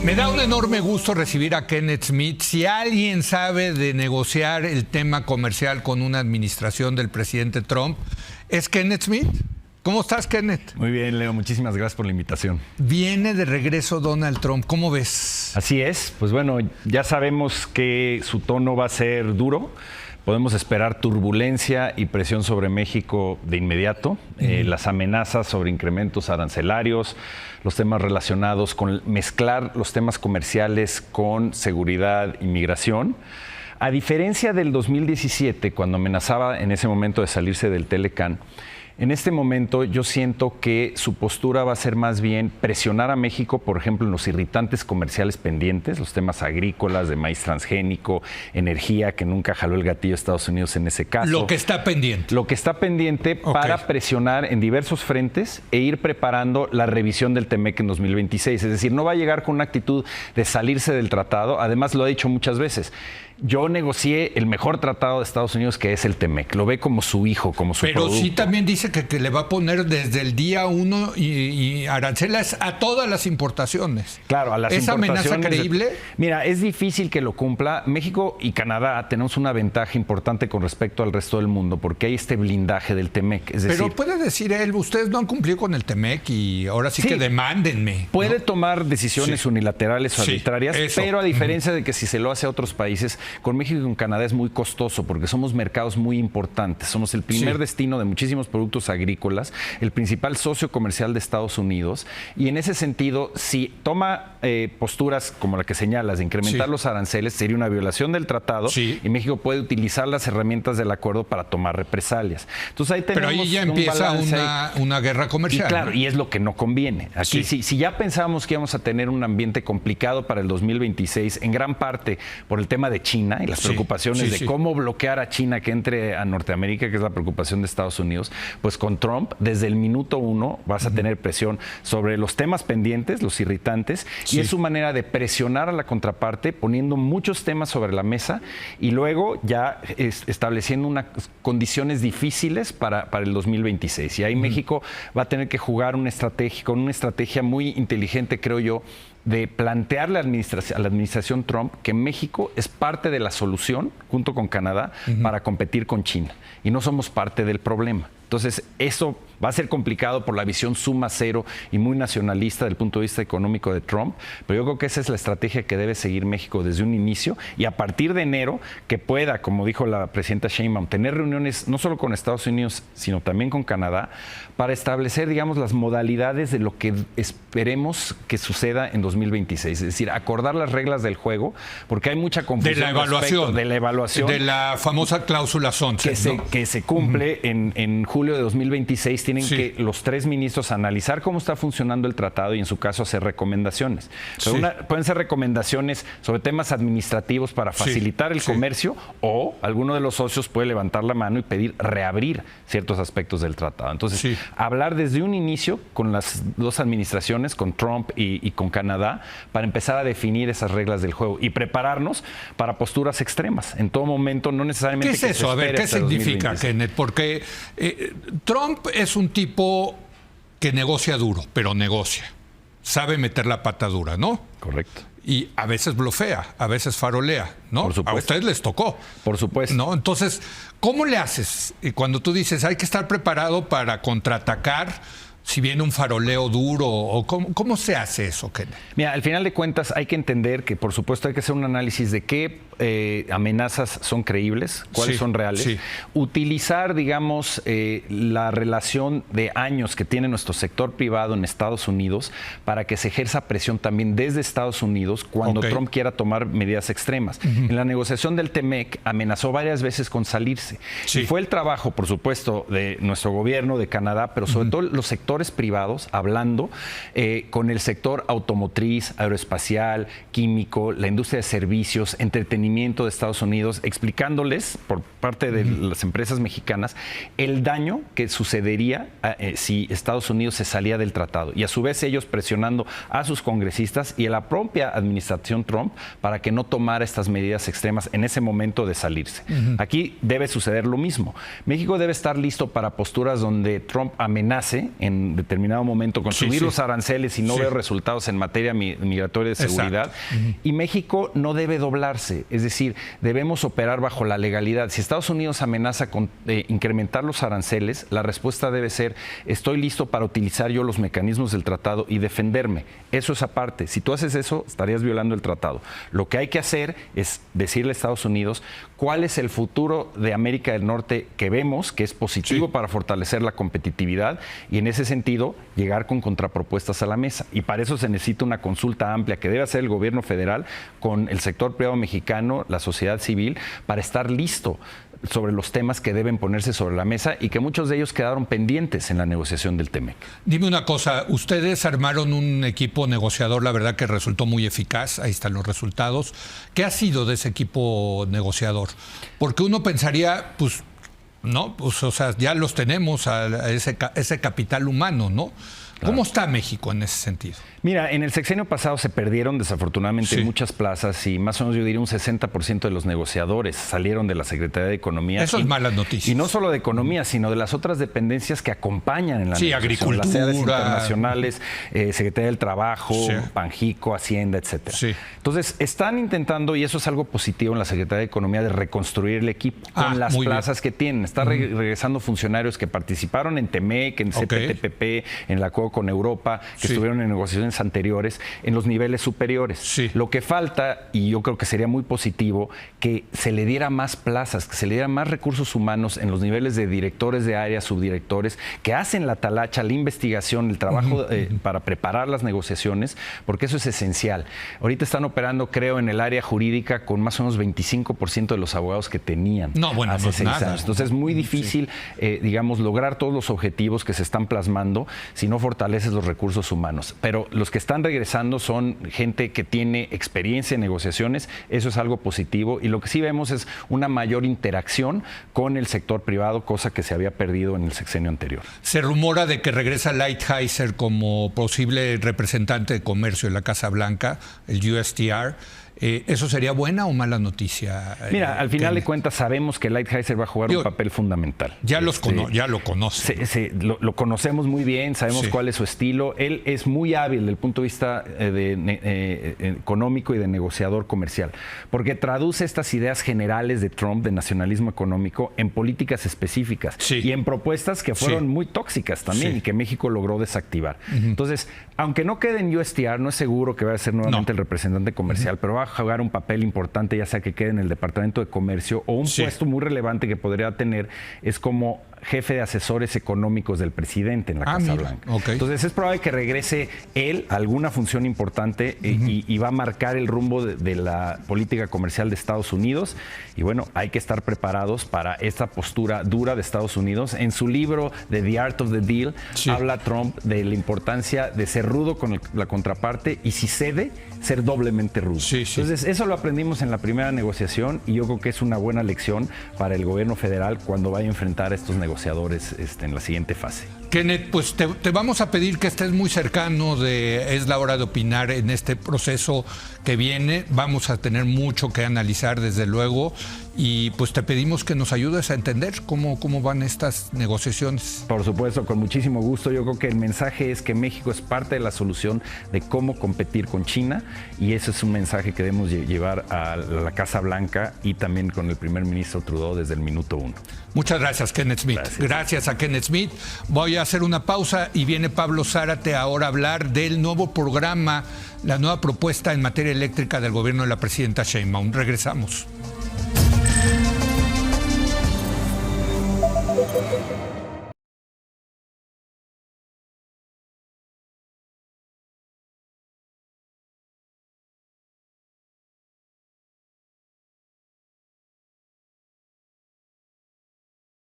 Me da un enorme gusto recibir a Kenneth Smith. Si alguien sabe de negociar el tema comercial con una administración del presidente Trump, es Kenneth Smith. ¿Cómo estás, Kenneth? Muy bien, Leo. Muchísimas gracias por la invitación. Viene de regreso Donald Trump. ¿Cómo ves? Así es. Pues bueno, ya sabemos que su tono va a ser duro. Podemos esperar turbulencia y presión sobre México de inmediato. Las amenazas sobre incrementos arancelarios, los temas relacionados con mezclar los temas comerciales con seguridad y migración. A diferencia del 2017, cuando amenazaba en ese momento de salirse del Telecán, en este momento yo siento que su postura va a ser más bien presionar a México, por ejemplo, en los irritantes comerciales pendientes, los temas agrícolas, de maíz transgénico, energía, que nunca jaló el gatillo Estados Unidos en ese caso. Lo que está pendiente. Lo que está pendiente para presionar en diversos frentes e ir preparando la revisión del TEMEC en 2026. Es decir, no va a llegar con una actitud de salirse del tratado. Además, lo ha dicho muchas veces. Yo negocié el mejor tratado de Estados Unidos, que es el TEMEC. Lo ve como su hijo, como su producto. Pero sí también dice que le va a poner desde el día 1 y aranceles a todas las importaciones. Claro, a las ¿Esa importaciones. amenaza creíble? Mira, es difícil que lo cumpla. México y Canadá tenemos una ventaja importante con respecto al resto del mundo, porque hay este blindaje del TEMEC. Es decir, pero puede decir él, ustedes no han cumplido con el TEMEC y ahora sí que demándenme. Puede tomar decisiones unilaterales o arbitrarias, pero a diferencia de que si se lo hace a otros países, con México y con Canadá es muy costoso porque somos mercados muy importantes. Somos el primer destino de muchísimos productos agrícolas, el principal socio comercial de Estados Unidos, y en ese sentido, si toma posturas como la que señalas de incrementar los aranceles, sería una violación del tratado y México puede utilizar las herramientas del acuerdo para tomar represalias. Entonces ahí tenemos. Pero ahí ya empieza una guerra comercial. Y claro, y es lo que no conviene. Aquí si ya pensábamos que íbamos a tener un ambiente complicado para el 2026, en gran parte por el tema de China y las preocupaciones de cómo bloquear a China que entre a Norteamérica, que es la preocupación de Estados Unidos, pues con Trump, desde el minuto 1 vas a tener presión sobre los temas pendientes, los irritantes, y es su manera de presionar a la contraparte, poniendo muchos temas sobre la mesa y luego ya estableciendo unas condiciones difíciles para el 2026. Y ahí México va a tener que jugar una estrategia muy inteligente, creo yo, de plantearle a la administración Trump que México es parte de la solución, junto con Canadá, para competir con China. Y no somos parte del problema. Entonces, eso va a ser complicado por la visión suma cero y muy nacionalista del punto de vista económico de Trump, pero yo creo que esa es la estrategia que debe seguir México desde un inicio y a partir de enero que pueda, como dijo la presidenta Sheinbaum, tener reuniones no solo con Estados Unidos, sino también con Canadá, para establecer, digamos, las modalidades de lo que esperemos que suceda en 2026. Es decir, acordar las reglas del juego, porque hay mucha confusión. De la evaluación. De la evaluación. De la famosa cláusula sunset. Que se cumple en julio de 2026. Tienen que los tres ministros analizar cómo está funcionando el tratado y en su caso hacer recomendaciones. Pero pueden ser recomendaciones sobre temas administrativos para facilitar el comercio, o alguno de los socios puede levantar la mano y pedir reabrir ciertos aspectos del tratado. Entonces, hablar desde un inicio con las dos administraciones, con Trump y con Canadá, para empezar a definir esas reglas del juego y prepararnos para posturas extremas. En todo momento, no necesariamente. ¿Qué es eso? A ver, ¿qué significa, Kenneth? Porque Trump es un tipo que negocia duro, pero negocia. Sabe meter la pata dura, ¿no? Correcto. Y a veces blofea, a veces farolea, ¿no? Por supuesto. A ustedes les tocó. Por supuesto. ¿No? Entonces, ¿cómo le haces? Y cuando tú dices, hay que estar preparado para contraatacar, si viene un faroleo duro, o ¿cómo se hace eso, Kenneth? Mira, al final de cuentas hay que entender que, por supuesto, hay que hacer un análisis de qué amenazas son creíbles, cuáles son reales. Utilizar, digamos, la relación de años que tiene nuestro sector privado en Estados Unidos para que se ejerza presión también desde Estados Unidos cuando Trump quiera tomar medidas extremas. En la negociación del TEMEC amenazó varias veces con salirse. Y fue el trabajo, por supuesto, de nuestro gobierno, de Canadá, pero sobre todo los sectores privados, hablando con el sector automotriz, aeroespacial, químico, la industria de servicios, entretenimiento de Estados Unidos, explicándoles por parte de las empresas mexicanas el daño que sucedería si Estados Unidos se salía del tratado, y a su vez ellos presionando a sus congresistas y a la propia administración Trump para que no tomara estas medidas extremas en ese momento de salirse. Aquí debe suceder lo mismo. México debe estar listo para posturas donde Trump amenace en en determinado momento con subir los aranceles y no ver resultados en materia migratoria de seguridad. Y México no debe doblarse, es decir, debemos operar bajo la legalidad. Si Estados Unidos amenaza con incrementar los aranceles, la respuesta debe ser: estoy listo para utilizar yo los mecanismos del tratado y defenderme. Eso es aparte. Si tú haces eso, estarías violando el tratado. Lo que hay que hacer es decirle a Estados Unidos cuál es el futuro de América del Norte que vemos, que es positivo para fortalecer la competitividad, y en ese sentido llegar con contrapropuestas a la mesa. Y para eso se necesita una consulta amplia que debe hacer el gobierno federal con el sector privado mexicano, la sociedad civil, para estar listo sobre los temas que deben ponerse sobre la mesa y que muchos de ellos quedaron pendientes en la negociación del TEMEC. Dime una cosa, ustedes armaron un equipo negociador, la verdad que resultó muy eficaz, ahí están los resultados. ¿Qué ha sido de ese equipo negociador? Porque uno pensaría, pues, no, pues, o sea, ya los tenemos a ese capital humano, ¿no? Claro. ¿Cómo está México en ese sentido? Mira, en el sexenio pasado se perdieron desafortunadamente muchas plazas y más o menos yo diría un 60% de los negociadores salieron de la Secretaría de Economía. Eso es malas noticias. Y no solo de Economía, sino de las otras dependencias que acompañan en la negociación. Agricultura. Las sedes internacionales, Secretaría del Trabajo, Banjico, Hacienda, etcétera. Entonces, están intentando, y eso es algo positivo en la Secretaría de Economía, de reconstruir el equipo con las plazas que tienen. Está regresando funcionarios que participaron en TEMEC, en CPTPP, en el acuerdo con Europa, que estuvieron en negociaciones anteriores, en los niveles superiores. Lo que falta, y yo creo que sería muy positivo, que se le diera más plazas, que se le diera más recursos humanos en los niveles de directores de área, subdirectores, que hacen la talacha, la investigación, el trabajo para preparar las negociaciones, porque eso es esencial. Ahorita están operando, creo, en el área jurídica con más o menos 25% de los abogados que tenían hace 6 años. Entonces es muy difícil, digamos, lograr todos los objetivos que se están plasmando si no fortaleces los recursos humanos. Pero los que están regresando son gente que tiene experiencia en negociaciones, eso es algo positivo, y lo que sí vemos es una mayor interacción con el sector privado, cosa que se había perdido en el sexenio anterior. Se rumora de que regresa Lighthizer como posible representante de comercio en la Casa Blanca, el USTR. ¿Eso sería buena o mala noticia? Mira, al final de cuentas sabemos que Lighthizer va a jugar un papel fundamental. Ya lo conoce. Lo conocemos muy bien, sabemos cuál es su estilo. Él es muy hábil desde el punto de vista económico y de negociador comercial, porque traduce estas ideas generales de Trump, de nacionalismo económico, en políticas específicas y en propuestas que fueron muy tóxicas también y que México logró desactivar. Entonces, aunque no quede en USTR, no es seguro que vaya a ser nuevamente el representante comercial, pero va a jugar un papel importante, ya sea que quede en el Departamento de Comercio o un puesto muy relevante que podría tener es como jefe de asesores económicos del presidente en la Casa Blanca. Entonces es probable que regrese él a alguna función importante y va a marcar el rumbo de la política comercial de Estados Unidos. Y bueno, hay que estar preparados para esta postura dura de Estados Unidos. En su libro The Art of the Deal habla Trump de la importancia de ser rudo con la contraparte y si cede, ser doblemente rudo. Entonces eso lo aprendimos en la primera negociación y yo creo que es una buena lección para el gobierno federal cuando vaya a enfrentar a estos negociadores en la siguiente fase. Kenneth, pues te vamos a pedir que estés muy cercano de Es la Hora de Opinar en este proceso que viene. Vamos a tener mucho que analizar, desde luego, y pues te pedimos que nos ayudes a entender cómo van estas negociaciones. Por supuesto, con muchísimo gusto. Yo creo que el mensaje es que México es parte de la solución de cómo competir con China, y ese es un mensaje que debemos llevar a la Casa Blanca y también con el primer ministro Trudeau desde el minuto 1. Muchas gracias, Kenneth Smith. Gracias a Kenneth Smith. Voy a hacer una pausa y viene Pablo Zárate ahora a hablar del nuevo programa, la nueva propuesta en materia eléctrica del gobierno de la presidenta Sheinbaum. Regresamos.